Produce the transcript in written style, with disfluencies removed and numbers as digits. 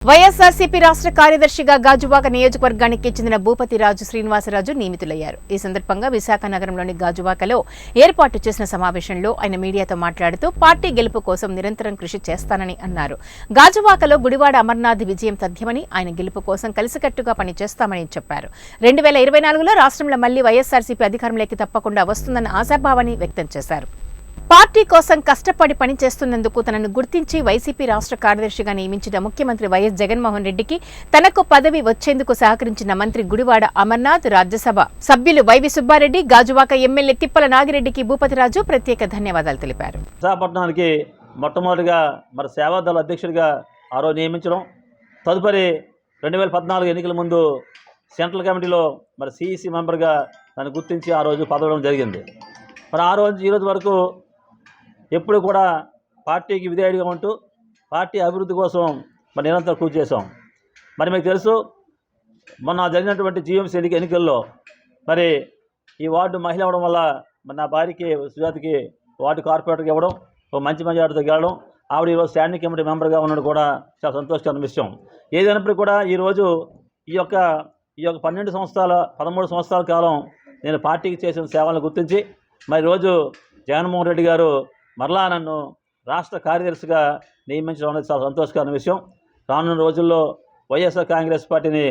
వైఎస్ఆర్సీపీ రాష్ట్ర కార్యదర్శిగా గాజువాక నియోజకవర్గానికి చెందిన భూపతిరాజు శ్రీనివాసరాజు నియమితులయ్యారు. ఈ సందర్భంగా విశాఖ నగరంలోని గాజువాకలో ఏర్పాటు చేసిన సమావేశంలో ఆయన మీడియాతో మాట్లాడుతూ పార్టీ గెలుపు కోసం నిరంతరం కృషి చేస్తానని అన్నారు. గాజువాకలో గుడివాడ అమర్నాథ్ విజయం తథ్యమని, ఆయన గెలుపు కోసం కలిసికట్టుగా పనిచేస్తామని చెప్పారు. 2024లో రాష్ట్రంలో మళ్లీ వైఎస్ఆర్సీపీ అధికారంలోకి తప్పకుండా వస్తుందన్న ఆశాభావాన్ని వ్యక్తం చేశారు. పార్టీ కోసం కష్టపడి పనిచేస్తున్నందుకు తనను గుర్తించి వైసీపీ రాష్ట్ర కార్యదర్శిగా నియమించిన ముఖ్యమంత్రి వైఎస్ జగన్మోహన్ రెడ్డికి, తనకు పదవి వచ్చేందుకు సహకరించిన మంత్రి గుడివాడ అమర్నాథ్, రాజ్యసభ సభ్యులు వైవి సుబ్బారెడ్డి, గాజువాక ఎమ్మెల్యే తిప్పల నాగిరెడ్డికి భూపతిరాజు ప్రత్యేక ధన్యవాదాలు తెలిపారు. విశాఖపట్నానికి మొట్టమొదటిగా సేవాదళ అధ్యక్షుడిగా ఆ రోజు నియమించడం, తదుపరి 2014 ఎన్నికల ముందు సెంట్రల్ కమిటీలో సిఈసి మెంబర్గా నన్ను గుర్తించి ఆ రోజు పదవడం జరిగింది. ఆ రోజు ఈ రోజు వరకు ఎప్పుడు కూడా పార్టీకి విధేయుడిగా ఉంటూ పార్టీ అభివృద్ధి కోసం నిరంతరం కృషి చేశాం. మీకు తెలుసు, మొన్న జరిగినటువంటి జీఎంసీ ఎన్నికల్లో ఈ వార్డు మహిళ అవ్వడం వల్ల నా భార్యకి సుజాతకి వార్డు కార్పొరేటర్కి ఇవ్వడం, ఒక మంచి మెజార్టీతో గెలవడం, ఆవిడ ఈరోజు స్టాండింగ్ కమిటీ మెంబర్గా ఉండడం కూడా చాలా సంతోషకరమైన విషయం. ఏదైనప్పటికీ కూడా ఈరోజు ఈ యొక్క 13 సంవత్సరాల కాలం నేను పార్టీకి చేసిన సేవలను గుర్తించి ఈరోజు జగన్మోహన్ రెడ్డి గారు మరలా నన్ను రాష్ట్ర కార్యదర్శిగా నియమించడం అనేది చాలా సంతోషకరమైన విషయం. రానున్న రోజుల్లో వైఎస్ఆర్ కాంగ్రెస్ పార్టీని